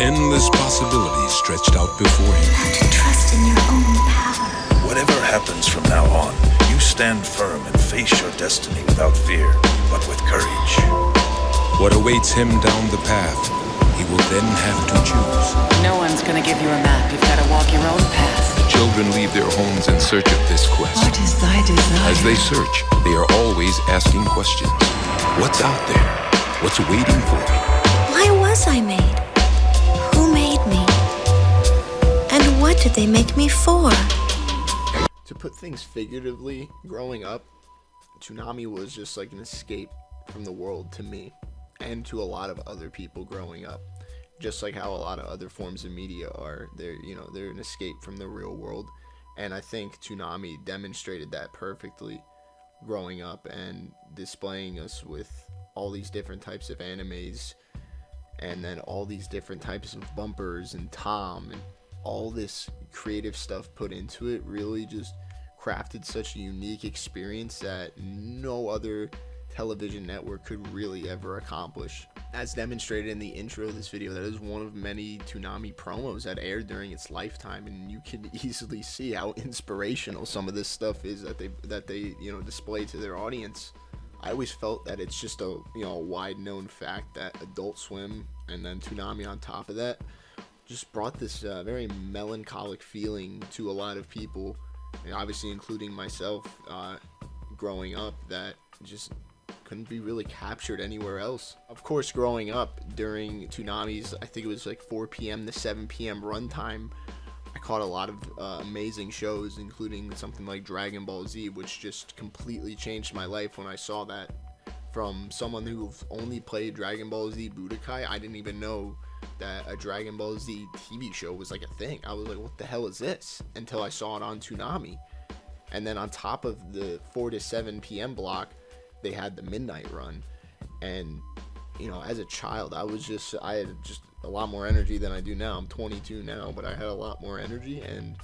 endless possibilities stretched out before him. You have to trust in your own power. Whatever happens from now on, you stand firm and face your destiny without fear, but with courage. What awaits him down the path, he will then have to choose. No one's gonna give you a map. You've got to walk your own path. The children leave their homes in search of this quest. What is thy desire? As they search, they are always asking questions. What's out there? What's waiting for me? Why was I made? Who made me? And what did they make me for? To put things figuratively, growing up, Toonami was just like an escape from the world to me and to a lot of other people growing up. Just like how a lot of other forms of media are. They're an escape from the real world. And I think Toonami demonstrated that perfectly growing up and displaying us with all these different types of animes and then all these different types of bumpers and Tom and all this creative stuff put into it really just crafted such a unique experience that no other television network could really ever accomplish. As demonstrated in the intro of this video, that is one of many Toonami promos that aired during its lifetime, and you can easily see how inspirational some of this stuff is that they display to their audience. I always felt that it's just a wide known fact that Adult Swim and then Toonami on top of that just brought this very melancholic feeling to a lot of people, and obviously including myself growing up, that just couldn't be really captured anywhere else. Of course, growing up during Toonami's, I think it was like 4 p.m. to 7 p.m. runtime, I caught a lot of amazing shows, including something like Dragon Ball Z, which just completely changed my life when I saw that. From someone who only played Dragon Ball Z Budokai, I didn't even know that a Dragon Ball Z TV show was like a thing. I was like, what the hell is this? Until I saw it on Toonami. And then on top of the 4 to 7 p.m. block, they had the midnight run. And as a child, I had just a lot more energy than I do now. I'm 22 now, but I had a lot more energy, and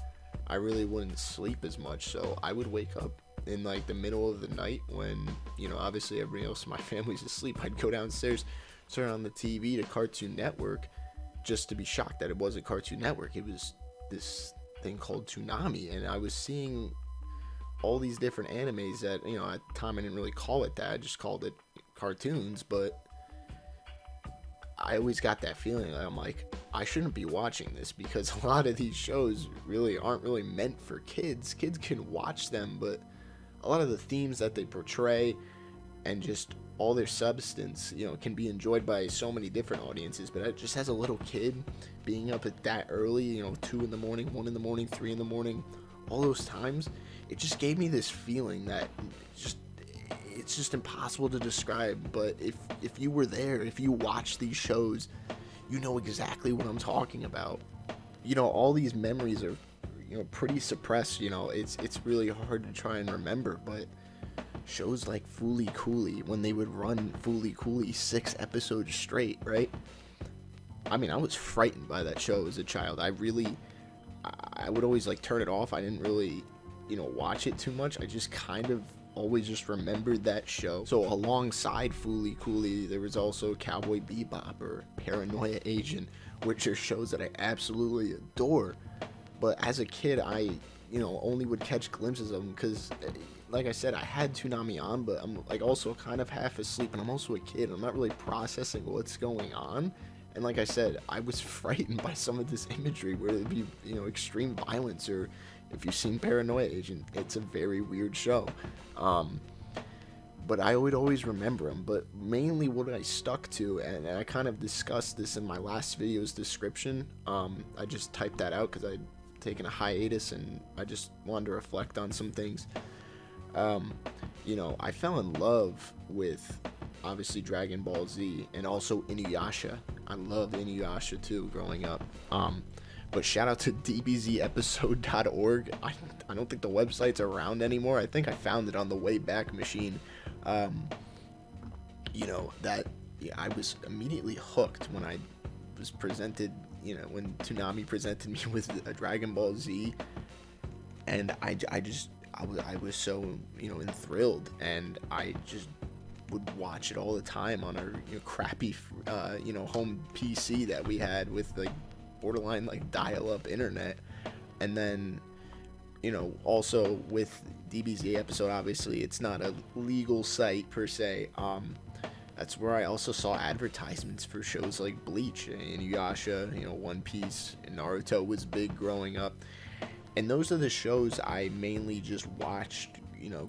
I really wouldn't sleep as much. So I would wake up in like the middle of the night when obviously everybody else in my family's asleep. I'd go downstairs, turn on the TV to Cartoon Network, just to be shocked that it wasn't Cartoon Network. It was this thing called Toonami, and I was seeing all these different animes that, at the time I didn't really call it that. I just called it cartoons, but I always got that feeling that I'm like, I shouldn't be watching this, because a lot of these shows really aren't really meant for kids. Kids can watch them, but a lot of the themes that they portray and just all their substance, can be enjoyed by so many different audiences. But just as a little kid, being up at that early, 2 in the morning, 1 in the morning, 3 in the morning, all those times, it just gave me this feeling that it's just impossible to describe. But if you were there, if you watch these shows, you know exactly what I'm talking about. All these memories are pretty suppressed. It's really hard to try and remember, but shows like Fooly Cooly, when they would run Fooly Cooly 6 episodes straight, right? I mean, I was frightened by that show as a child. I would always turn it off. I didn't really watch it too much. I just kind of always just remembered that show. So alongside Fooly Cooly, there was also Cowboy Bebop or Paranoia Agent, which are shows that I absolutely adore. But as a kid, I only would catch glimpses of them because, like I said, I had Toonami on, but I'm also kind of half asleep, and I'm also a kid. I'm not really processing what's going on. And like I said, I was frightened by some of this imagery where it'd be, extreme violence, or if you've seen Paranoia Agent, it's a very weird show. But I would always remember them. But mainly what I stuck to, and I kind of discussed this in my last video's description. I just typed that out because I'd taken a hiatus and I just wanted to reflect on some things. I fell in love with, obviously, Dragon Ball Z and also Inuyasha. I loved Inuyasha too growing up. But shout out to dbzepisode.org. I don't think the website's around anymore. I think I found it on the Wayback Machine. I was immediately hooked when I was presented, when Toonami presented me with a Dragon Ball Z, and I was so, enthralled, and I just would watch it all the time on our crappy home PC that we had with like borderline like dial-up internet. And then also with DBZ episode, obviously it's not a legal site per se. That's where I also saw advertisements for shows like Bleach and Inuyasha, One Piece, and Naruto was big growing up. And those are the shows I mainly just watched,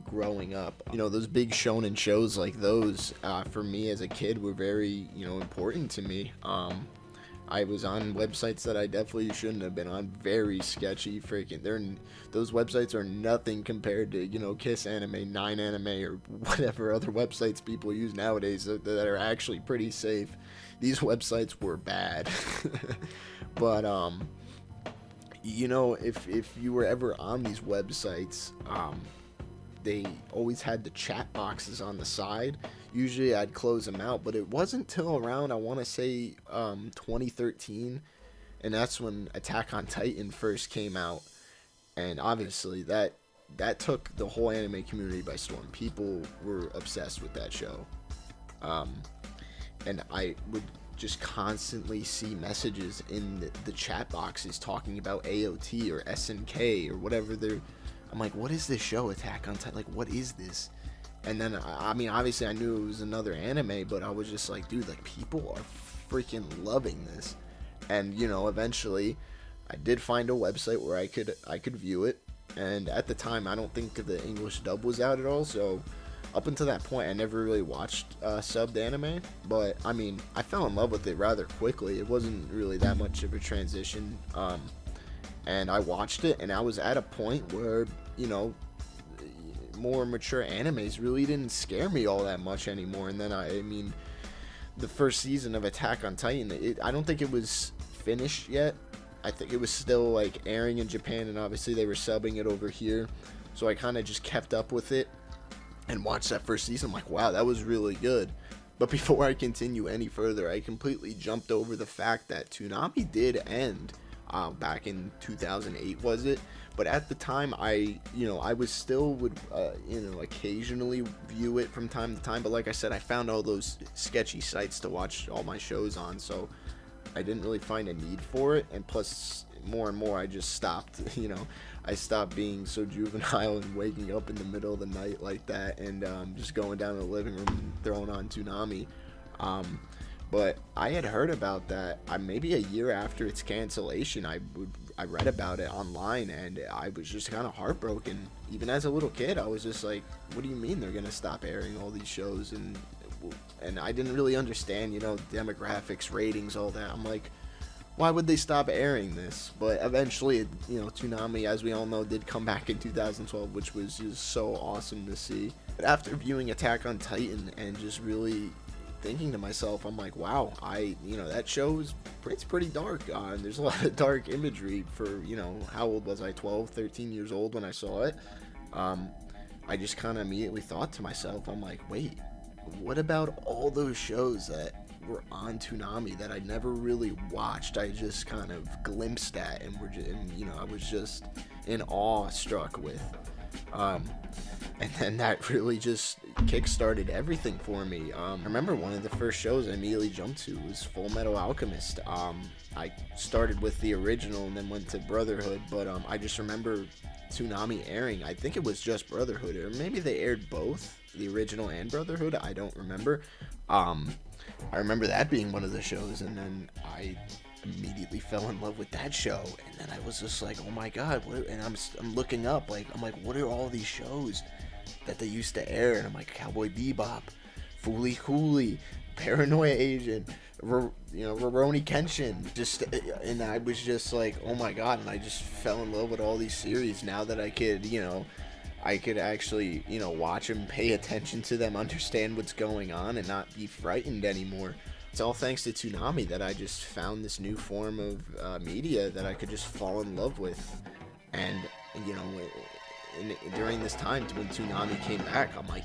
growing up. Those big shonen shows like those, for me as a kid, were very, important to me. I was on websites that I definitely shouldn't have been on. Very sketchy, freaking. Those websites are nothing compared to, Kiss Anime, 9 Anime, or whatever other websites people use nowadays that are actually pretty safe. These websites were bad. But, if you were ever on these websites, they always had the chat boxes on the side. Usually I'd close them out, but it wasn't till around, I want to say, 2013, and that's when Attack on Titan first came out. And obviously that took the whole anime community by storm. People were obsessed with that show. And I would just constantly see messages in the chat boxes talking about AOT or SNK or whatever they're. I'm like, what is this show, Attack on Titan? Like, what is this? And then, I mean, obviously I knew it was another anime, but I was just like, dude, like, people are freaking loving this. And, eventually I did find a website where I could view it. And at the time, I don't think the English dub was out at all, so up until that point, I never really watched subbed anime. But, I mean, I fell in love with it rather quickly. It wasn't really that much of a transition. And I watched it, and I was at a point where, more mature animes really didn't scare me all that much anymore. And then, I mean, the first season of Attack on Titan, I don't think it was finished yet. I think it was still, like, airing in Japan, and obviously they were subbing it over here. So I kind of just kept up with it and watched that first season. I'm like, wow, that was really good. But before I continue any further, I completely jumped over the fact that Toonami did end back in 2008, was it? But at the time, I was still would occasionally view it from time to time. But like I said, I found all those sketchy sites to watch all my shows on, so I didn't really find a need for it. And plus, more and more, I just stopped. I stopped being so juvenile and waking up in the middle of the night like that, and just going down to the living room and throwing on Toonami. But I had heard about that maybe a year after its cancellation. I read about it online, and I was just kind of heartbroken. Even as a little kid, I was just like, what do you mean they're gonna stop airing all these shows? And I didn't really understand, demographics, ratings, all that. I'm like, why would they stop airing this? But eventually, Toonami, as we all know, did come back in 2012, which was just so awesome to see. But after viewing Attack on Titan and just really thinking to myself, I'm like, wow, that show it's pretty dark. And there's a lot of dark imagery for, how old was I? 12, 13 years old when I saw it. I just kind of immediately thought to myself, I'm like, wait, what about all those shows that were on Toonami that I never really watched? I just kind of glimpsed at and I was just in awe struck with. And then that really just kick-started everything for me. I remember one of the first shows I immediately jumped to was Full Metal Alchemist. I started with the original and then went to Brotherhood, but I just remember Toonami airing, I think it was just Brotherhood, or maybe they aired both, the original and Brotherhood, I don't remember. I remember that being one of the shows, and then I immediately fell in love with that show, and then I was just like, oh my god, and I'm looking up, I'm like, what are all these shows that they used to air? And I'm like, Cowboy Bebop, Fooly Cooley, Paranoia Agent, Rurouni Kenshin, and I was just like, oh my god, and I just fell in love with all these series now that I could actually, watch them, pay attention to them, understand what's going on, and not be frightened anymore. It's all thanks to Toonami that I just found this new form of media that I could just fall in love with. And, during this time when Toonami came back, I'm like,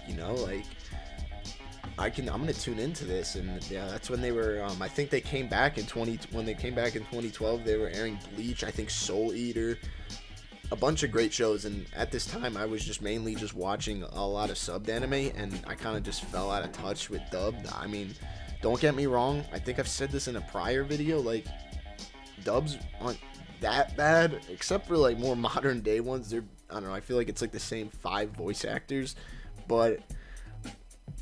I'm gonna tune into this. And yeah, that's when they were, I think they came back when they came back in 2012, they were airing Bleach, I think Soul Eater, a bunch of great shows, and at this time I was just mainly just watching a lot of subbed anime, and I kind of just fell out of touch with dubbed. I mean, don't get me wrong, I think I've said this in a prior video, like, dubs aren't that bad, except for like more modern day ones. They're, I don't know, I feel like it's like the same 5 voice actors, but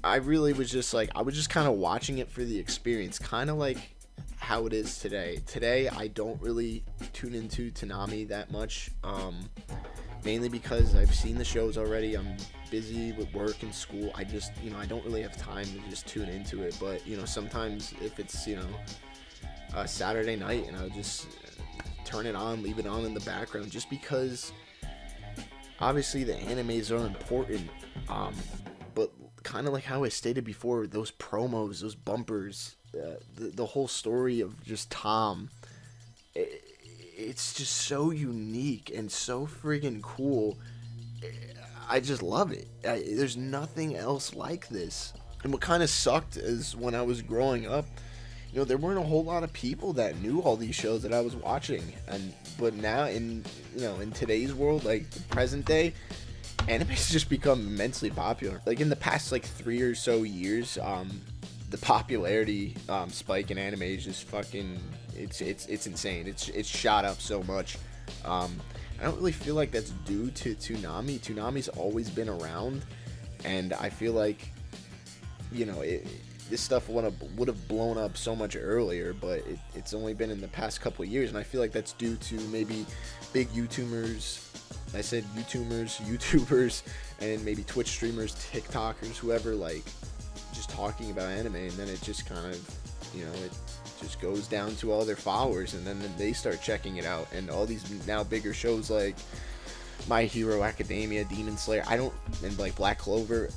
I really was just like, I was just kind of watching it for the experience, kind of like how it is today. Today, I don't really tune into Toonami that much, mainly because I've seen the shows already. I'm busy with work and school. I just, I don't really have time to just tune into it. But, sometimes if it's, Saturday night, and I'll just turn it on, leave it on in the background, just because obviously the animes are important, but kind of like how I stated before, those promos, those bumpers, the whole story of just Tom, it's just so unique and so friggin' cool. I just love it. There's nothing else like this. And what kind of sucked is when I was growing up, there weren't a whole lot of people that knew all these shows that I was watching. But now in today's world, like the present day, anime's just become immensely popular. Like in the past 3 or so years, the popularity spike in anime is just fucking, it's insane. It's shot up so much. I don't really feel like that's due to Toonami. Toonami's always been around, and I feel like this stuff would have blown up so much earlier, but it's only been in the past couple of years, and I feel like that's due to maybe big YouTubers. I said YouTubers, and maybe Twitch streamers, TikTokers, whoever, like, just talking about anime, and then it just kind of, it just goes down to all their followers, and then they start checking it out, and all these now bigger shows like My Hero Academia, Demon Slayer, and like Black Clover,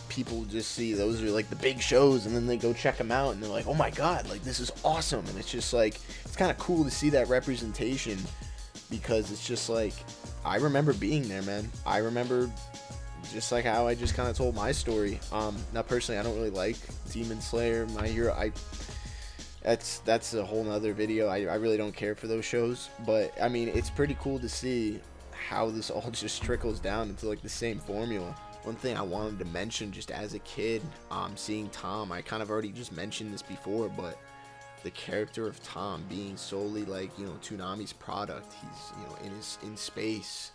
people just see those are like the big shows, and then they go check them out, and they're like, oh my god, like, this is awesome. And it's just like, it's kind of cool to see that representation, because it's just like, I remember being there, man. I remember just like how I just kind of told my story. Now personally, I don't really like Demon Slayer, My Hero. That's a whole nother video. I really don't care for those shows, but I mean, it's pretty cool to see how this all just trickles down into like the same formula. One thing I wanted to mention, just as a kid, seeing Tom, I kind of already just mentioned this before, but the character of Tom being solely like, Toonami's product. He's, in space,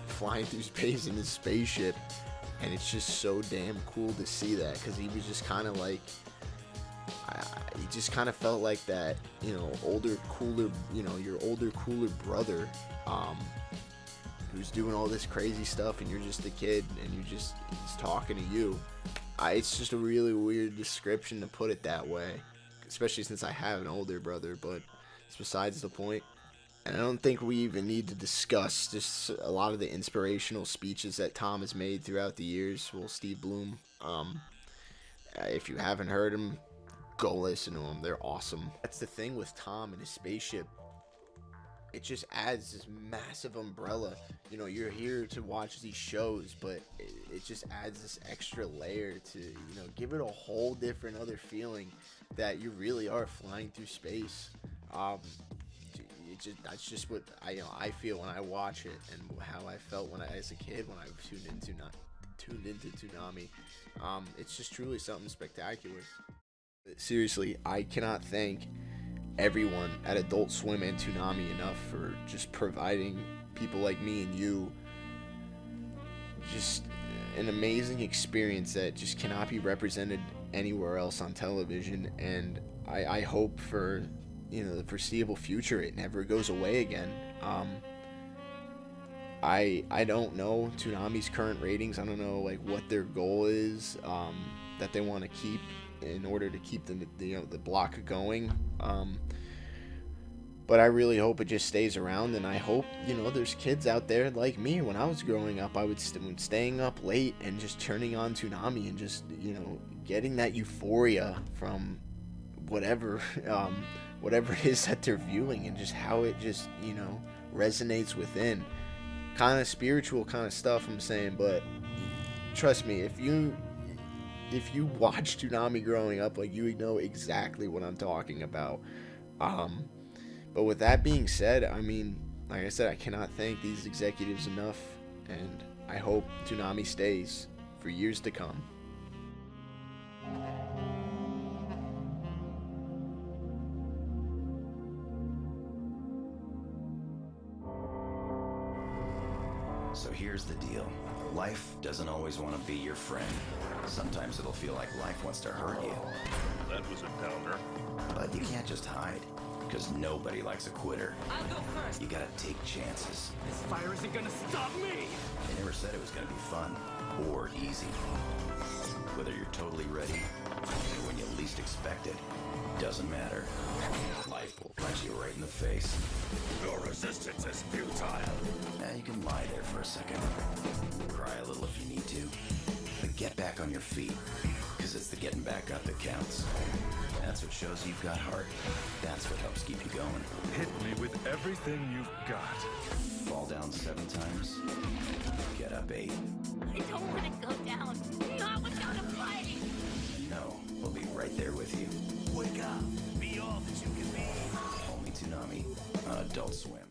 flying through space in his spaceship, and it's just so damn cool to see that, because he was just kind of like, he just kind of felt like that, older, cooler, your older, cooler brother, who's doing all this crazy stuff, and you're just a kid, and he's talking to you. It's just a really weird description to put it that way, especially since I have an older brother, but it's besides the point. And I don't think we even need to discuss just a lot of the inspirational speeches that Tom has made throughout the years. Well, Steve Bloom, if you haven't heard him, go listen to them. They're awesome. That's the thing with Tom and his spaceship. It just adds this massive umbrella. You're here to watch these shows, but it just adds this extra layer to, give it a whole different other feeling that you really are flying through space. That's just what I feel when I watch it, and how I felt as a kid when I tuned into Toonami. It's just truly something spectacular. Seriously, I cannot thank everyone at Adult Swim and Toonami enough for just providing people like me and you just an amazing experience that just cannot be represented anywhere else on television. And I hope for the foreseeable future it never goes away again. I don't know Toonami's current ratings. I don't know like what their goal is that they want to keep in order to keep the block going. But I really hope it just stays around, and I hope there's kids out there like me. When I was growing up, I would staying up late and just turning on Toonami and just getting that euphoria from whatever it is that they're viewing, and just how it just resonates within. Kind of spiritual kind of stuff I'm saying, but trust me, if you watch Toonami growing up, like, you know exactly what I'm talking about. But with that being said, I mean, like I said, I cannot thank these executives enough, and I hope Toonami stays for years to come. So here's the deal. Life doesn't always want to be your friend. Sometimes it'll feel like life wants to hurt you. That was a downer. But you can't just hide, because nobody likes a quitter. I'll go first. You gotta take chances. This fire isn't gonna stop me. They never said it was gonna be fun or easy. Whether you're totally ready or when you least expect it, doesn't matter. Life will punch you right in the face. Your resistance is futile. You can lie there for a second. Cry a little if you need to. But get back on your feet, because it's the getting back up that counts. That's what shows you've got heart. That's what helps keep you going. Hit me with everything you've got. Fall down 7 times, get up 8. I don't want to go down. Not without a fight. No, we'll be right there with you. Wake up. Be all that you can be. Only Toonami on Adult Swim.